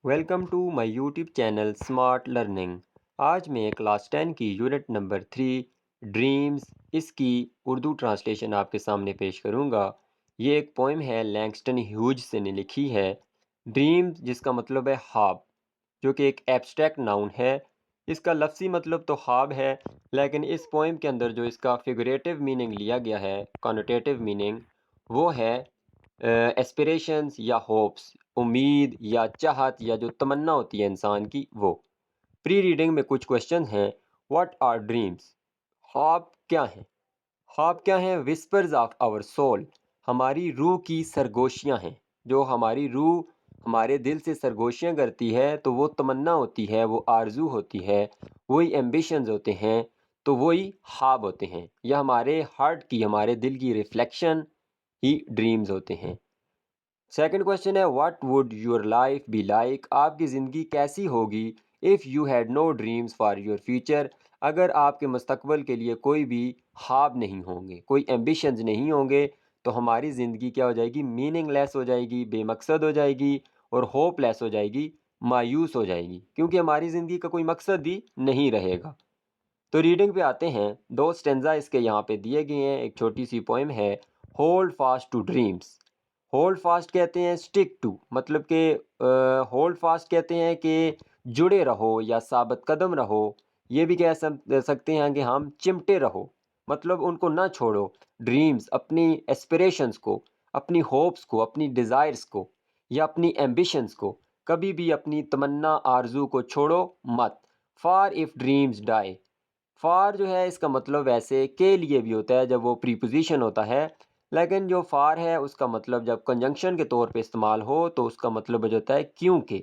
Welcome to my YouTube channel smart learning. आज मैं class 10 की यूनिट नंबर 3 ड्रीम्स इसकी उर्दू ट्रांसलेशन आपके सामने पेश करूंगा। ये एक पोइम है लैंगस्टन ह्यूज से ने लिखी है। ड्रीम्स जिसका मतलब है ख्वाब, जो कि एक एब्स्ट्रैक्ट नाउन है। इसका लफ्ज़ी मतलब तो ख्वाब है, लेकिन इस पोइम के अंदर जो इसका फिगरेटिव मीनिंग लिया गया है, कॉनोटेटिव मीनिंग, वो है एस्पिरेशंस या होप्स, उम्मीद या चाहत या जो तमन्ना होती है इंसान की वो। प्री रीडिंग में कुछ क्वेश्चन हैं। What are dreams? ख्वाब क्या हैं? ख्वाब क्या हैं? विस्पर्स ऑफ आवर सोल, हमारी रूह की सरगोशियां हैं। जो हमारी रूह हमारे दिल से सरगोशियां करती है तो वो तमन्ना होती है, वो आरजू होती है, वही एम्बिशंस होते हैं, तो वही ख्वाब होते हैं, या हमारे हार्ट की, हमारे दिल की रिफ्लेक्शन ही ड्रीम्स होते हैं। सेकंड क्वेश्चन है what would your life be like? आपकी ज़िंदगी कैसी होगी if you had know dreams for your future? अगर आपके मुस्तकबिल के लिए कोई भी ख्वाब नहीं होंगे, कोई एम्बिशंस नहीं होंगे, तो हमारी ज़िंदगी क्या हो जाएगी? मीनिंगलेस हो जाएगी, बेमकसद हो जाएगी और होपलेस हो जाएगी, मायूस हो जाएगी, क्योंकि हमारी ज़िंदगी का कोई मकसद ही नहीं रहेगा। तो रीडिंग पे आते हैं। दो स्टेंजा इसके यहाँ पे दिए गए हैं। एक छोटी सी पोएम है, hold fast to dreams. Hold fast कहते हैं स्टिक टू, मतलब कि होल्ड फास्ट कहते हैं कि जुड़े रहो या साबित कदम रहो। ये भी कह सकते हैं कि हम चिमटे रहो, मतलब उनको ना छोड़ो। ड्रीम्स, अपनी एस्पिरेशंस को, अपनी होप्स को, अपनी डिज़ायर्स को या अपनी एम्बिशंस को, कभी भी अपनी तमन्ना आरजू को छोड़ो मत। फार इफ़ ड्रीम्स डाई। फार जो है इसका मतलब वैसे के लिए भी होता है जब वो प्रीपोजिशन होता है, लेकिन जो फार है उसका मतलब जब कंजंक्शन के तौर पे इस्तेमाल हो तो उसका मतलब हो जाता है क्योंकि।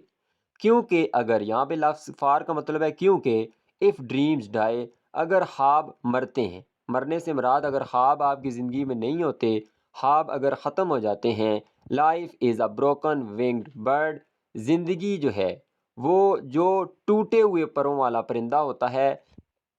क्योंकि अगर यहाँ पे लफ्ज़ फार का मतलब है क्योंकि। इफ़ ड्रीम्स डाई, अगर ख्वाब मरते हैं। मरने से मुराद अगर ख्वाब आपकी ज़िंदगी में नहीं होते, ख्वाब अगर ख़त्म हो जाते हैं। Life is a broken winged bird, ज़िंदगी जो है वो जो टूटे हुए परों वाला परिंदा होता है,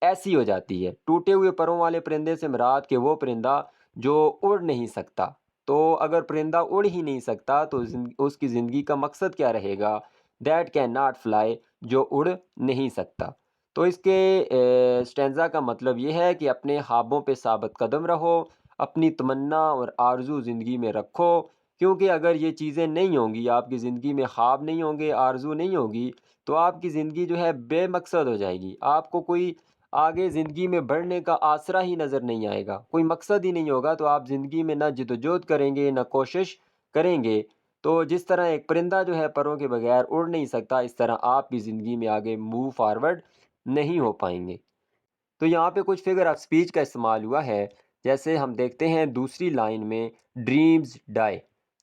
ऐसी हो जाती है। टूटे हुए परों वाले परिंदे से मुराद कि वो परिंदा जो उड़ नहीं सकता। तो अगर परिंदा उड़ ही नहीं सकता तो उसकी ज़िंदगी का मकसद क्या रहेगा? दैट कैन नॉट फ्लाई, जो उड़ नहीं सकता। तो इसके स्टेंजा का मतलब ये है कि अपने ख्वाबों पे साबित कदम रहो, अपनी तमन्ना और आरजू ज़िंदगी में रखो, क्योंकि अगर ये चीज़ें नहीं होंगी, आपकी ज़िंदगी में ख्वाब नहीं होंगे, आरजू नहीं होगी, तो आपकी ज़िंदगी जो है बेमकसद हो जाएगी। आपको कोई आगे ज़िंदगी में बढ़ने का आसरा ही नज़र नहीं आएगा, कोई मकसद ही नहीं होगा, तो आप ज़िंदगी में ना जद्दोजहद करेंगे, ना कोशिश करेंगे। तो जिस तरह एक परिंदा जो है परों के बगैर उड़ नहीं सकता, इस तरह आप भी ज़िंदगी में आगे मूव फॉरवर्ड नहीं हो पाएंगे। तो यहाँ पे कुछ फिगर ऑफ स्पीच का इस्तेमाल हुआ है। जैसे हम देखते हैं दूसरी लाइन में, ड्रीम्स डाई।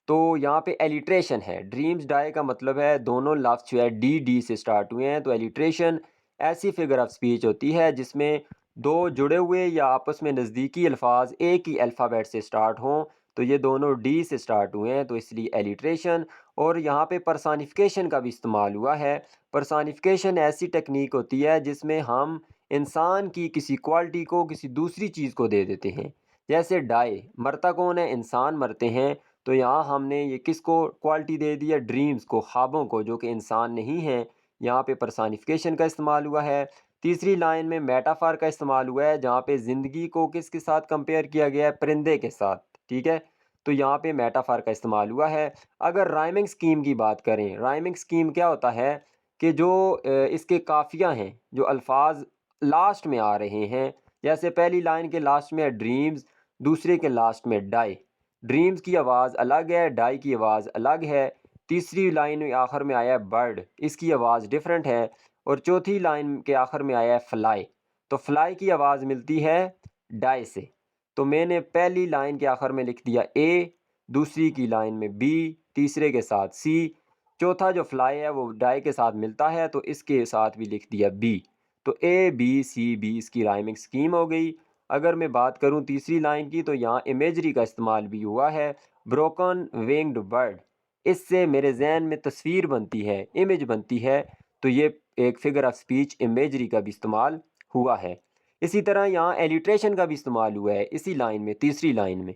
तो यहाँ पे एलिट्रेशन है। ड्रीम्स डाई का मतलब है दोनों लफ्ज़ जो है डी डी से स्टार्ट हुए हैं। तो एलिट्रेशन ऐसी फिगर ऑफ स्पीच होती है जिसमें दो जुड़े हुए या आपस में नज़दीकी अल्फाज एक ही अल्फ़ाबेट से स्टार्ट हों। तो ये दोनों डी से स्टार्ट हुए हैं, तो इसलिए एलिट्रेशन। और यहाँ पे पर्सानिफिकेशन का भी इस्तेमाल हुआ है। पर्सानिफिकेशन ऐसी टेक्निक होती है जिसमें हम इंसान की किसी क्वालिटी को किसी दूसरी चीज़ को दे देते हैं। जैसे डाई, मरता कौन है? इंसान मरते हैं। तो यहाँ हमने ये किसको क्वालिटी दे दी है? ड्रीम्स को, ख्वाबों को, जो कि इंसान नहीं हैं। यहाँ पे पर्सानिफिकेशन का इस्तेमाल हुआ है। तीसरी लाइन में मेटाफर का इस्तेमाल हुआ है, जहाँ पे ज़िंदगी को किसके साथ कंपेयर किया गया है? परिंदे के साथ। ठीक है, तो यहाँ पे मेटाफर का इस्तेमाल हुआ है। अगर राइमिंग स्कीम की बात करें, राइमिंग स्कीम क्या होता है कि जो इसके काफ़िया हैं, जो अल्फाज लास्ट में आ रहे हैं, जैसे पहली लाइन के लास्ट में है ड्रीम्स, दूसरे के लास्ट में डाई। ड्रीम्स की आवाज़ अलग है, डाई की आवाज़ अलग है। तीसरी लाइन में आखिर में आया है बर्ड, इसकी आवाज़ डिफरेंट है। और चौथी लाइन के आखिर में आया है फ्लाई, तो फ्लाई की आवाज़ मिलती है डाई से। तो मैंने पहली लाइन के आखिर में लिख दिया ए, दूसरी की लाइन में बी, तीसरे के साथ सी, चौथा जो फ्लाई है वो डाई के साथ मिलता है, तो इसके साथ भी लिख दिया बी। तो ए बी सी बी इसकी राइमिंग स्कीम हो गई। अगर मैं बात करूं तीसरी लाइन की, तो यहाँ इमेजरी का इस्तेमाल भी हुआ है, ब्रोकन विंग्ड बर्ड। इससे मेरे जहन में तस्वीर बनती है, इमेज बनती है। तो ये एक फिगर ऑफ स्पीच इमेजरी का भी इस्तेमाल हुआ है। इसी तरह यहाँ एलिट्रेशन का भी इस्तेमाल हुआ है इसी लाइन में, तीसरी लाइन में।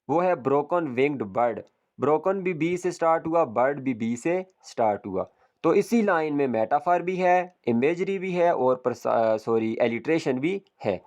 वो है ब्रोकन विंग्ड बर्ड। ब्रोकन भी बी से स्टार्ट हुआ, बर्ड भी बी से स्टार्ट हुआ। तो इसी लाइन में मेटाफर भी है, इमेजरी भी है और एलिट्रेशन भी है।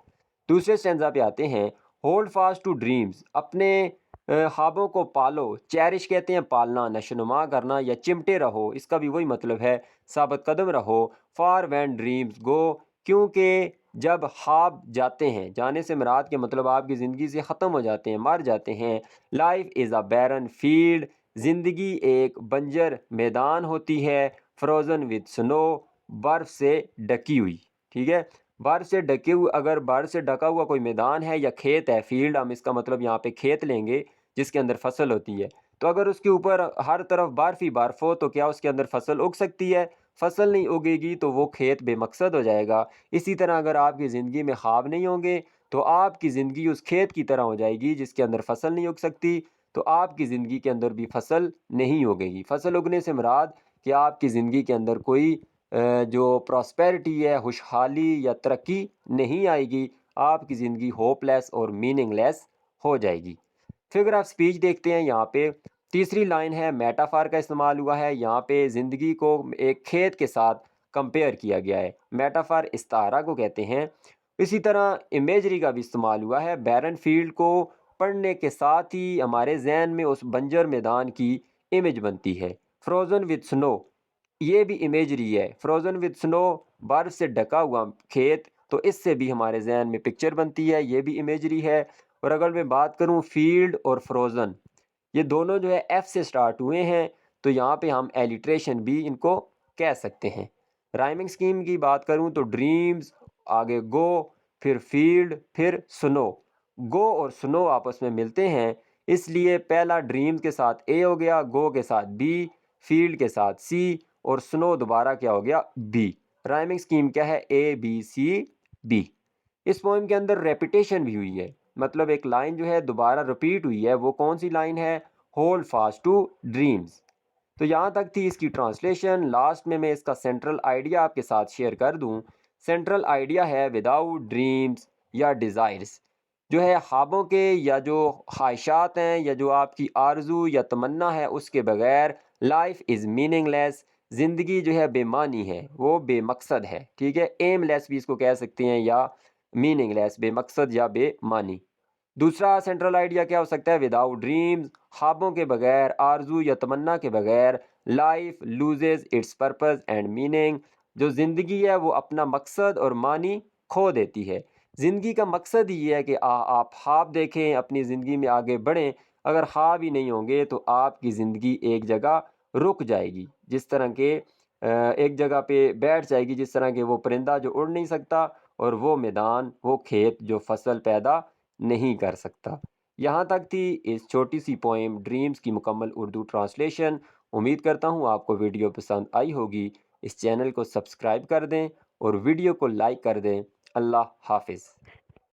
दूसरे स्टेंजा पे आते हैं। होल्ड फास्ट टू ड्रीम्स, अपने ख्वाबों को पालो। चेरिश कहते हैं पालना, नशोनुमा करना या चिमटे रहो, इसका भी वही मतलब है, साबित कदम रहो। फॉर व्हेन ड्रीम्स गो, क्योंकि जब ख्वाब जाते हैं, जाने से मुराद के मतलब आपकी ज़िंदगी से ख़त्म हो जाते हैं, मर जाते हैं। Life is a barren field, ज़िंदगी एक बंजर मैदान होती है। फ्रोज़न विद स्नो, बर्फ़ से ढकी हुई। ठीक है, बर्फ़ से ढके हुए, अगर बर्फ़ से ढका हुआ कोई मैदान है या खेत है, फील्ड हम इसका मतलब यहाँ पे खेत लेंगे जिसके अंदर फसल होती है, तो अगर उसके ऊपर हर तरफ बर्फ़ ही बर्फ़ हो तो क्या उसके अंदर फसल उग सकती है? फसल नहीं उगेगी तो वो खेत बेमकसद हो जाएगा। इसी तरह अगर आपकी ज़िंदगी में ख्वाब नहीं होंगे तो आपकी ज़िंदगी उस खेत की तरह हो जाएगी जिसके अंदर फसल नहीं उग सकती, तो आपकी ज़िंदगी के अंदर भी फसल नहीं उगेगी। फसल उगने से मुराद कि आपकी ज़िंदगी के अंदर कोई जो प्रॉस्पेरिटी है, खुशहाली या तरक्की नहीं आएगी, आपकी ज़िंदगी होपलेस और मीनिंगलेस हो जाएगी। फिगर ऑफ स्पीच देखते हैं यहाँ पे। तीसरी लाइन है, मेटाफर का इस्तेमाल हुआ है। यहाँ पे ज़िंदगी को एक खेत के साथ कंपेयर किया गया है। मेटाफर इस्तारा को कहते हैं। इसी तरह इमेजरी का भी इस्तेमाल हुआ है। बैरन फील्ड को पढ़ने के साथ ही हमारे जहन में उस बंजर मैदान की इमेज बनती है। फ्रोज़न विद स्नो, ये भी इमेजरी है। फ्रोज़न विद स्नो, बर्फ़ से ढका हुआ खेत, तो इससे भी हमारे जहन में पिक्चर बनती है, ये भी इमेजरी है। और अगर मैं बात करूँ फील्ड और फ्रोज़न, ये दोनों जो है एफ से स्टार्ट हुए हैं, तो यहाँ पे हम एलिट्रेशन भी इनको कह सकते हैं। राइमिंग स्कीम की बात करूँ तो ड्रीम्स, आगे गो, फिर फील्ड, फिर स्नो। गो और स्नो आपस में मिलते हैं, इसलिए पहला ड्रीम्स के साथ ए हो गया, गो के साथ बी, फील्ड के साथ सी और स्नो दोबारा क्या हो गया, बी। राइमिंग स्कीम क्या है, ए बी सी बी। इस पोएम के अंदर रेपिटेशन भी हुई है, मतलब एक लाइन जो है दोबारा रिपीट हुई है। वो कौन सी लाइन है, होल्ड फास्ट टू ड्रीम्स। तो यहाँ तक थी इसकी ट्रांसलेशन। लास्ट में मैं इसका सेंट्रल आइडिया आपके साथ शेयर कर दूँ। सेंट्रल आइडिया है, विदाउट ड्रीम्स या डिज़ायर्स, जो है ख्वाबों के या जो ख्वाहिशात हैं या जो आपकी आरजू या तमन्ना है, उसके बगैर लाइफ इज़ मीनिंगलेस, ज़िंदगी जो है बेमानी है, वो बेमकसद है। ठीक है, एमलेस भी इसको कह सकते हैं या मीनिंगलेस, बेमकसद या बेमानी। दूसरा सेंट्रल आइडिया क्या हो सकता है, विदाउट ड्रीम्स, ख्वाबों के बगैर, आरजू या तमन्ना के बगैर life loses it's purpose and meaning, जो ज़िंदगी है वो अपना मकसद और मानी खो देती है। ज़िंदगी का मकसद ही ये है कि आप ख्वाब देखें, अपनी ज़िंदगी में आगे बढ़ें। अगर ख्वाब ही नहीं होंगे तो आपकी ज़िंदगी एक जगह रुक जाएगी, जिस तरह के एक जगह पे बैठ जाएगी, जिस तरह के वो परिंदा जो उड़ नहीं सकता और वो मैदान, वो खेत जो फसल पैदा नहीं कर सकता। यहाँ तक थी इस छोटी सी पोएम ड्रीम्स की मुकम्मल उर्दू ट्रांसलेशन। उम्मीद करता हूँ आपको वीडियो पसंद आई होगी। इस चैनल को सब्सक्राइब कर दें और वीडियो को लाइक कर दें। अल्लाह हाफ़िज़।